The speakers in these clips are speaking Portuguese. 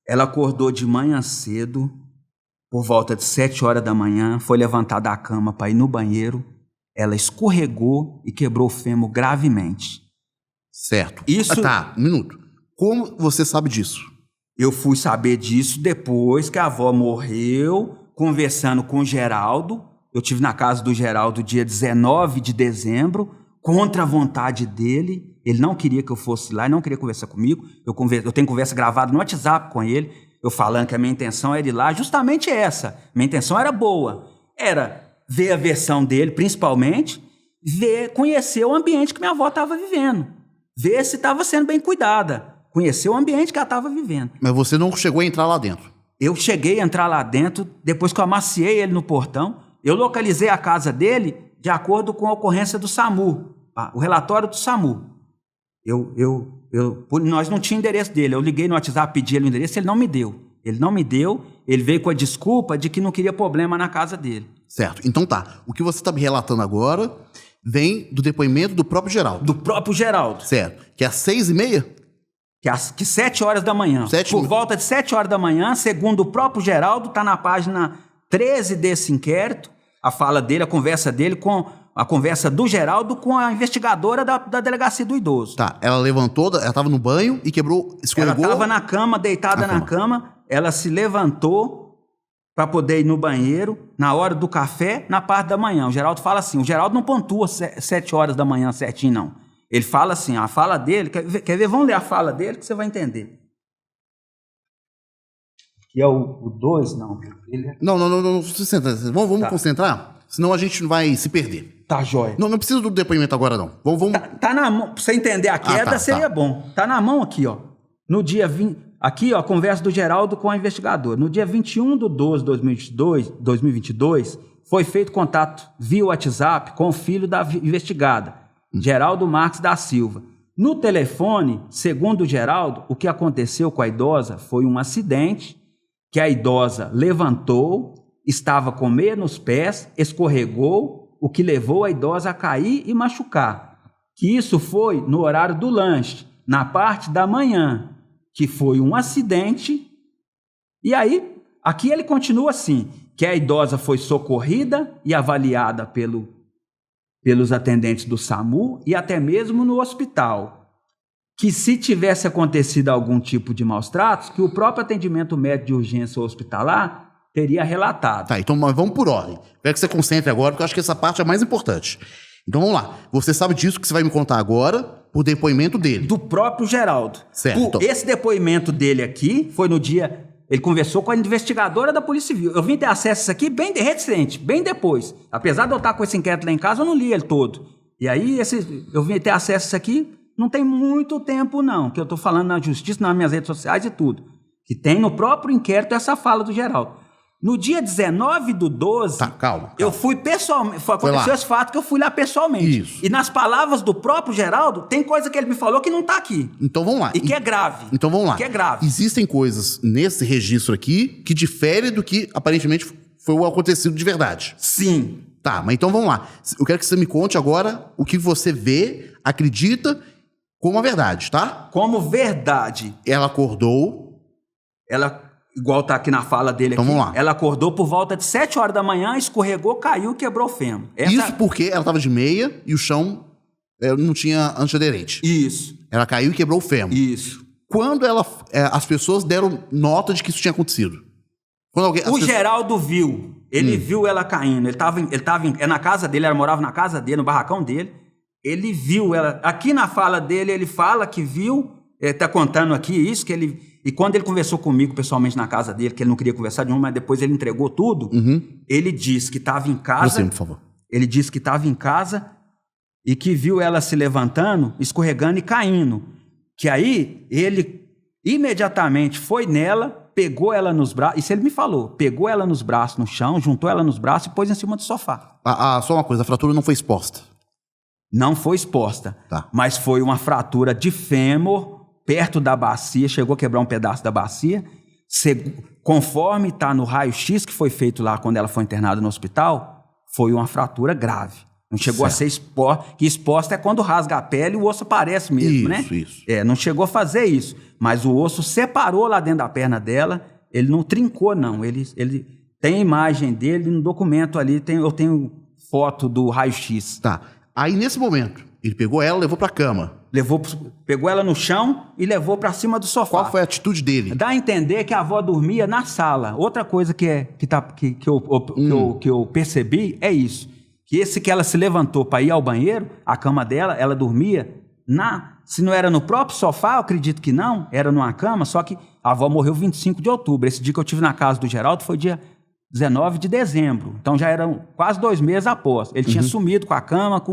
Ela acordou de manhã cedo, por volta de 7 horas da manhã, foi levantada da cama para ir no banheiro, ela escorregou e quebrou o fêmur gravemente. Certo. Isso... Tá, um minuto. Como você sabe disso? Eu fui saber disso depois que a avó morreu, conversando com o Geraldo. Eu estive na casa do Geraldo dia 19 de dezembro, contra a vontade dele. Ele não queria que eu fosse lá, ele não queria conversar comigo. Eu tenho conversa gravada no WhatsApp com ele, eu falando que a minha intenção era ir lá, justamente essa. Minha intenção era boa. Era ver a versão dele, principalmente, conhecer o ambiente que minha avó estava vivendo. Ver se estava sendo bem cuidada. Conhecer o ambiente que ela estava vivendo. Mas você não chegou a entrar lá dentro? Eu cheguei a entrar lá dentro, depois que eu amaciei ele no portão. Eu localizei a casa dele de acordo com a ocorrência do SAMU, o relatório do SAMU. Nós não tínhamos endereço dele. Eu liguei no WhatsApp, pedi ele o endereço, ele não me deu. Ele veio com a desculpa de que não queria problema na casa dele. Certo. Então tá. O que você está me relatando agora vem do depoimento do próprio Geraldo. Do próprio Geraldo. Certo. Que é às 6h30? Que 7 horas da manhã. Por volta de 7 horas da manhã, segundo o próprio Geraldo, está na página 13 desse inquérito, a fala dele, a conversa dele com a conversa do Geraldo com a investigadora da delegacia do idoso. Tá, ela levantou, ela estava no banho e escorregou. Ela estava na cama, deitada na cama, ela se levantou para poder ir no banheiro, na hora do café, na parte da manhã. O Geraldo fala assim, o Geraldo não pontua 7 horas da manhã certinho, não. Ele fala assim, a fala dele, quer ver? Vamos ler a fala dele que você vai entender. Que é o 2, não. Não, vamos concentrar, senão a gente vai se perder. Tá, jóia. Não precisa do depoimento agora, não. Vamos... Tá na mão, pra você entender a queda, seria bom. Tá na mão aqui, ó. No dia 20... Aqui, ó, a conversa do Geraldo com a investigadora. No dia 21/12/2022, foi feito contato via WhatsApp com o filho da investigada, Geraldo Marques da Silva. No telefone, segundo o Geraldo, o que aconteceu com a idosa foi um acidente, que a idosa levantou, estava com meia nos pés, escorregou, o que levou a idosa a cair e machucar. Que isso foi no horário do lanche, na parte da manhã, que foi um acidente. E aí, aqui ele continua assim, que a idosa foi socorrida e avaliada pelos atendentes do SAMU e até mesmo no hospital. Que se tivesse acontecido algum tipo de maus-tratos, que o próprio atendimento médico de urgência hospitalar teria relatado. Tá, então vamos por ordem. Quero que você concentre agora, porque eu acho que essa parte é a mais importante. Então vamos lá. Você sabe disso que você vai me contar agora por depoimento dele. Do próprio Geraldo. Certo. Esse depoimento dele aqui foi no dia... Ele conversou com a investigadora da Polícia Civil. Eu vim ter acesso a isso aqui bem recente, bem depois. Apesar de eu estar com esse inquérito lá em casa, eu não li ele todo. E aí eu vim ter acesso a isso aqui não tem muito tempo não, que eu estou falando na justiça, nas minhas redes sociais e tudo. Que tem no próprio inquérito essa fala do Geraldo. No dia 19/12, tá, calma. Eu fui pessoalmente, aconteceu esse fato que eu fui lá pessoalmente. Isso. E nas palavras do próprio Geraldo, tem coisa que ele me falou que não está aqui. Então vamos lá. E que é grave. Então vamos lá. Que é grave. Existem coisas nesse registro aqui que diferem do que aparentemente foi o acontecido de verdade. Sim. Tá, mas então vamos lá. Eu quero que você me conte agora o que você vê, acredita como a verdade, tá? Como verdade. Ela acordou. Igual tá aqui na fala dele então, aqui. Vamos lá. Ela acordou por volta de 7 horas da manhã, escorregou, caiu, quebrou o fêmur. Isso porque ela estava de meia e o chão não tinha antiaderente. Isso. Ela caiu e quebrou o fêmur. Isso. Quando as pessoas deram nota de que isso tinha acontecido? Geraldo viu. Ele viu ela caindo. Ele tava na casa dele, ela morava na casa dele, no barracão dele. Ele viu ela. Aqui na fala dele, ele fala que viu. Ele tá contando aqui isso, que ele... E quando ele conversou comigo pessoalmente na casa dele, que ele não queria conversar de novo, mas depois ele entregou tudo, ele disse que estava em casa... Você, por favor. Ele disse que estava em casa e que viu ela se levantando, escorregando e caindo. Que aí ele imediatamente foi nela, pegou ela nos braços... Isso ele me falou. Pegou ela nos braços no chão, juntou ela nos braços e pôs em cima do sofá. Só uma coisa, a fratura não foi exposta. Não foi exposta. Tá. Mas foi uma fratura de fêmur... perto da bacia, chegou a quebrar um pedaço da bacia, conforme está no raio-x que foi feito lá quando ela foi internada no hospital, foi uma fratura grave. Não chegou a ser exposta, que exposta é quando rasga a pele e o osso aparece mesmo, né? Isso. Não chegou a fazer isso. Mas o osso separou lá dentro da perna dela, ele não trincou, não. Ele tem a imagem dele no documento ali, eu tenho foto do raio-x. Tá. Aí, nesse momento, ele pegou ela e levou pra cama. Pegou ela no chão e levou pra cima do sofá. Qual foi a atitude dele? Dá a entender que a avó dormia na sala. Outra coisa que eu percebi é isso. Que ela se levantou para ir ao banheiro, a cama dela, ela dormia se não era no próprio sofá, eu acredito que não, era numa cama, só que a avó morreu 25 de outubro. Esse dia que eu estive na casa do Geraldo foi dia 19 de dezembro. Então já eram quase 2 meses após. Ele tinha sumido com a cama,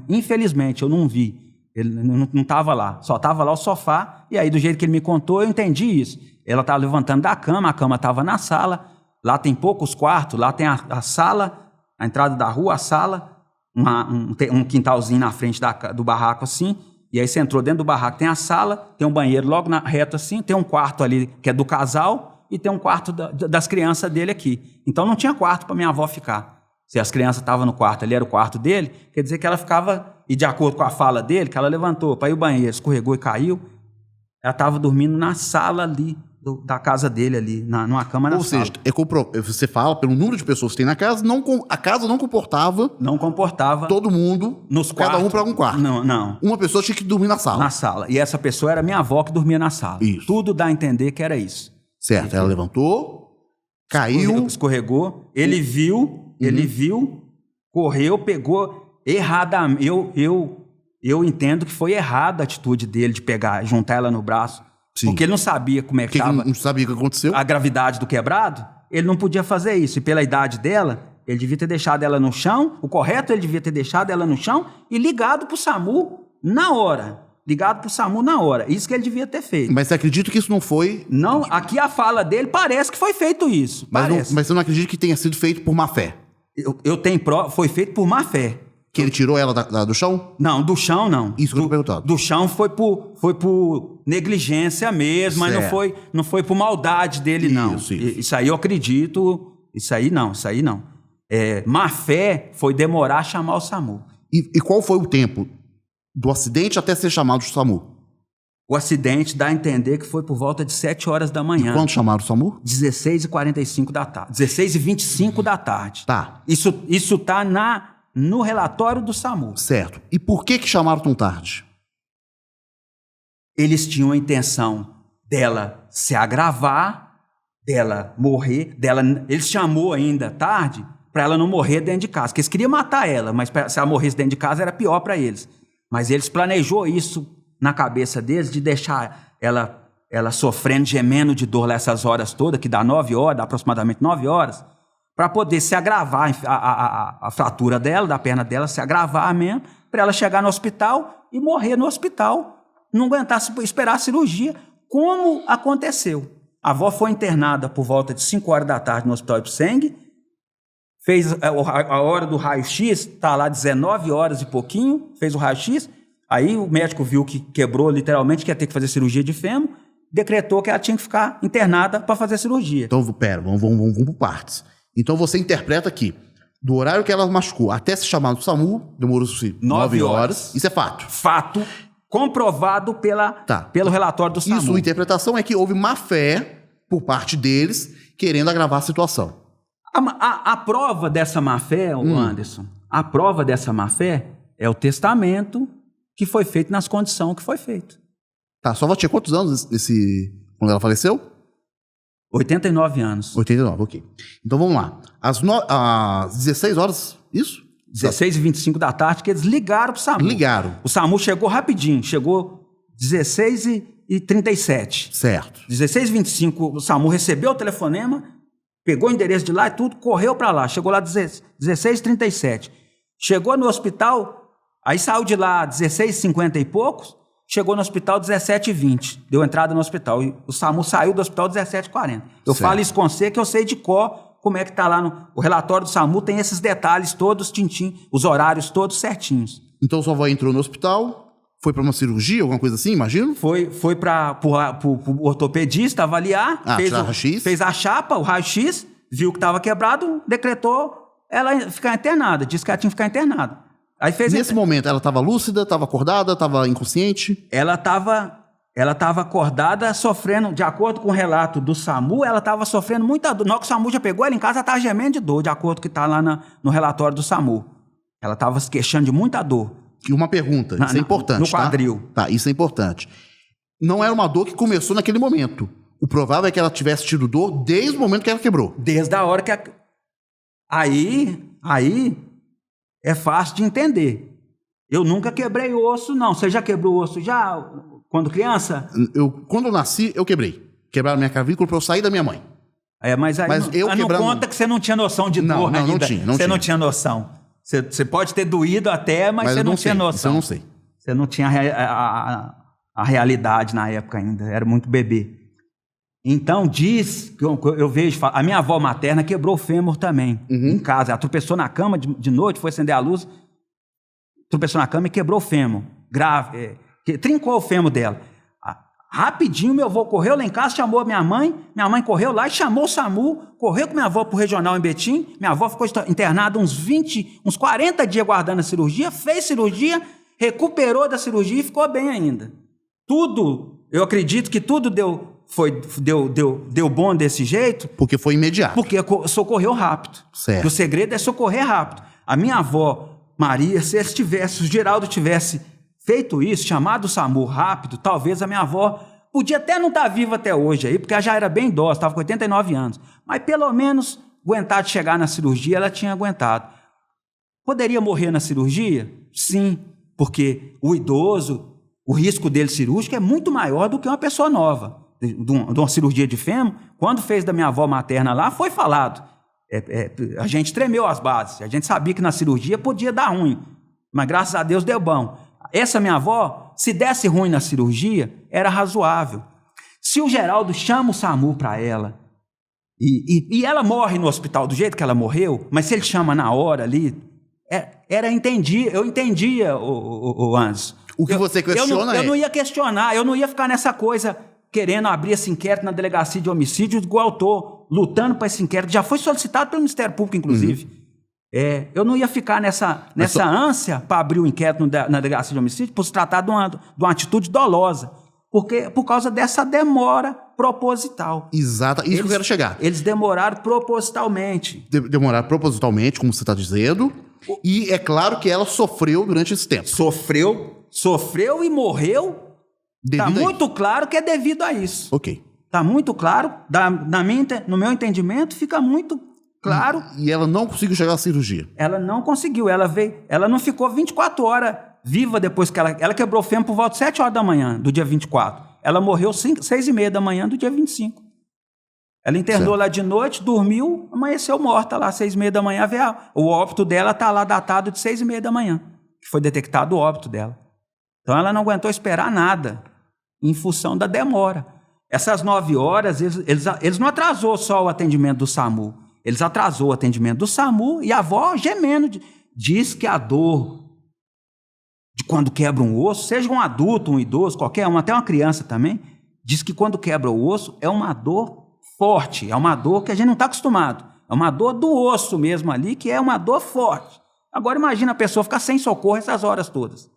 infelizmente, eu não vi. Ele não estava lá, só estava lá o sofá, e aí do jeito que ele me contou, eu entendi isso. Ela estava levantando da cama, a cama estava na sala, lá tem poucos quartos, lá tem a sala, a entrada da rua, a sala, um quintalzinho na frente do barraco assim, e aí você entrou dentro do barraco, tem a sala, tem um banheiro logo na reta assim, tem um quarto ali que é do casal e tem um quarto das crianças dele aqui. Então não tinha quarto para minha avó ficar. Se as crianças estavam no quarto ali, era o quarto dele, quer dizer que ela ficava, e de acordo com a fala dele, que ela levantou para ir ao banheiro, escorregou e caiu, ela estava dormindo na sala ali, da casa dele ali, numa cama na sala. Ou seja, você fala, pelo número de pessoas que tem na casa, a casa não comportava... Não comportava... Todo mundo, nos quartos, cada um para um quarto. Não. Uma pessoa tinha que dormir na sala. Na sala. E essa pessoa era minha avó que dormia na sala. Isso. Tudo dá a entender que era isso. Certo, ela levantou, caiu... Escorregou, ele viu, correu, pegou erradamente. Eu entendo que foi errada a atitude dele de pegar, juntar ela no braço. Sim. Porque ele não sabia como é que estava. Não sabia o que aconteceu. A gravidade do quebrado, ele não podia fazer isso. E pela idade dela, ele devia ter deixado ela no chão. O correto, ele devia ter deixado ela no chão e ligado pro SAMU na hora. Isso que ele devia ter feito. Mas você acredita que isso não foi... Não, aqui a fala dele parece que foi feito isso. Mas você não acredita que tenha sido feito por má fé? Eu tenho prova, foi feito por má fé. Que ele tirou ela do chão? Não, do chão não. Isso que eu tô perguntando. Do chão foi por negligência mesmo, mas não foi por maldade dele, não. Isso aí eu acredito. Isso aí não. Má fé foi demorar a chamar o SAMU. E qual foi o tempo do acidente até ser chamado o SAMU? O acidente dá a entender que foi por volta de 7 horas da manhã. E quando chamaram o SAMU? 16h45 da tarde. 16h25 da tarde. Tá. Isso tá no relatório do SAMU. Certo. E por que chamaram tão tarde? Eles tinham a intenção dela se agravar, dela morrer, eles chamou ainda tarde para ela não morrer dentro de casa, porque eles queriam matar ela, mas se ela morresse dentro de casa era pior para eles. Mas eles planejou isso na cabeça deles, de deixar ela sofrendo, gemendo de dor lá essas horas todas, que dá 9 horas, dá aproximadamente 9 horas, para poder se agravar a fratura dela, da perna dela, se agravar mesmo, para ela chegar no hospital e morrer no hospital, não aguentar esperar a cirurgia, como aconteceu. A avó foi internada por volta de 5 horas da tarde no Hospital Ipseng, fez a hora do raio-x, está lá 19 horas e pouquinho, fez o raio-x, aí o médico viu que quebrou literalmente, que ia ter que fazer cirurgia de fêmur, decretou que ela tinha que ficar internada para fazer a cirurgia. Então, pera, vamos por partes. Então você interpreta aqui, do horário que ela machucou até se chamar do SAMU, demorou-se 9 horas. Isso é fato. Fato comprovado pelo relatório do SAMU. E sua interpretação é que houve má fé por parte deles, querendo agravar a situação. A prova dessa má-fé, Anderson, a prova dessa má-fé é o testamento que foi feito nas condições que foi feito. Tá, sua avó tinha quantos anos quando ela faleceu? 89 anos. 89, ok. Então vamos lá. Às 16 horas, isso? 16h25 da tarde, que eles ligaram pro SAMU. Ligaram. O SAMU chegou rapidinho, chegou 16h37. Certo. 16h25, o SAMU recebeu o telefonema, pegou o endereço de lá e tudo, correu para lá. Chegou lá 16h37. Chegou no hospital, aí saiu de lá 16h50 e poucos, chegou no hospital 17h20. Deu entrada no hospital. E o SAMU saiu do hospital 17h40. Eu falo isso com você que eu sei de cor como é que tá lá o relatório do SAMU, tem esses detalhes todos, tintim, os horários todos certinhos. Então sua avó entrou no hospital, foi para uma cirurgia, alguma coisa assim, imagino? Foi pro ortopedista avaliar, fez a chapa, o raio-x, viu que estava quebrado, decretou ela ficar internada, disse que ela tinha que ficar internada. Aí fez Nesse momento, ela estava lúcida, estava acordada, estava inconsciente? Ela estava acordada, sofrendo, de acordo com o relato do SAMU, ela estava sofrendo muita dor. Na hora que o SAMU já pegou ela em casa, ela estava gemendo de dor, de acordo com o que está lá no relatório do SAMU. Ela estava se queixando de muita dor. E uma pergunta, isso é importante, no quadril. Tá, isso é importante. Não era uma dor que começou naquele momento. O provável é que ela tivesse tido dor desde o momento que ela quebrou. Desde a hora que... Aí é fácil de entender. Eu nunca quebrei osso, não. Você já quebrou osso já quando criança? Quando eu nasci, eu quebrei. Quebraram minha clavícula para eu sair da minha mãe. Mas aí não conta que você não tinha noção de dor ainda. Você não tinha noção. Você pode ter doído até, mas você não tinha noção. Isso eu não sei. Você não tinha a realidade na época ainda. Era muito bebê. Então diz, que eu vejo, a minha avó materna quebrou o fêmur também, em casa. Ela tropeçou na cama de noite, foi acender a luz, tropeçou na cama e quebrou o fêmur, grave, trincou o fêmur dela. Rapidinho, meu avô correu lá em casa, chamou a minha mãe correu lá e chamou o SAMU, correu com minha avó pro regional em Betim, minha avó ficou internada uns 40 dias guardando a cirurgia, fez cirurgia, recuperou da cirurgia e ficou bem ainda. Tudo, eu acredito que tudo deu bom desse jeito. Porque foi imediato. Porque socorreu rápido. Certo. O segredo é socorrer rápido. A minha avó, Maria, se o Geraldo tivesse feito isso, chamado o SAMU rápido, talvez a minha avó podia até não estar viva até hoje aí, porque ela já era bem idosa, estava com 89 anos. Mas pelo menos aguentar de chegar na cirurgia, ela tinha aguentado. Poderia morrer na cirurgia? Sim, porque o idoso, o risco dele cirúrgico é muito maior do que uma pessoa nova. De uma cirurgia de fêmur, quando fez da minha avó materna lá, foi falado. A gente tremeu as bases, a gente sabia que na cirurgia podia dar ruim, mas graças a Deus deu bom. Essa minha avó, se desse ruim na cirurgia, era razoável. Se o Geraldo chama o SAMU para ela, e ela morre no hospital do jeito que ela morreu, mas se ele chama na hora ali, eu entendia, o Anzo. O que você questiona eu não ia questionar, eu não ia ficar nessa coisa querendo abrir esse inquérito na delegacia de homicídio, igual eu estou lutando para esse inquérito. Já foi solicitado pelo Ministério Público, inclusive. Eu não ia ficar nessa ânsia para abrir o inquérito na delegacia de homicídio, por se tratar de uma atitude dolosa. Por causa dessa demora proposital. Exato, isso que eu quero chegar. Eles demoraram propositalmente. Demoraram propositalmente, como você está dizendo. E é claro que ela sofreu durante esse tempo. Sofreu e morreu. Está muito claro que é devido a isso. Ok. Está muito claro, no meu entendimento, fica muito claro. E ela não conseguiu chegar à cirurgia? Ela não conseguiu, ela não ficou 24 horas viva depois que ela quebrou o fêmur por volta de 7 horas da manhã, do dia 24. Ela morreu 6h30 da manhã do dia 25. Ela internou lá de noite, dormiu, amanheceu morta lá, 6h30 da manhã. O óbito dela está lá datado de 6h30 da manhã, que foi detectado o óbito dela. Então ela não aguentou esperar nada, em função da demora. Essas 9 horas, eles não atrasou só o atendimento do SAMU, eles atrasou o atendimento do SAMU e a avó gemendo. Diz que a dor de quando quebra um osso, seja um adulto, um idoso, qualquer um, até uma criança também, diz que quando quebra o osso é uma dor forte, é uma dor que a gente não está acostumado. É uma dor do osso mesmo ali, que é uma dor forte. Agora imagina a pessoa ficar sem socorro essas horas todas.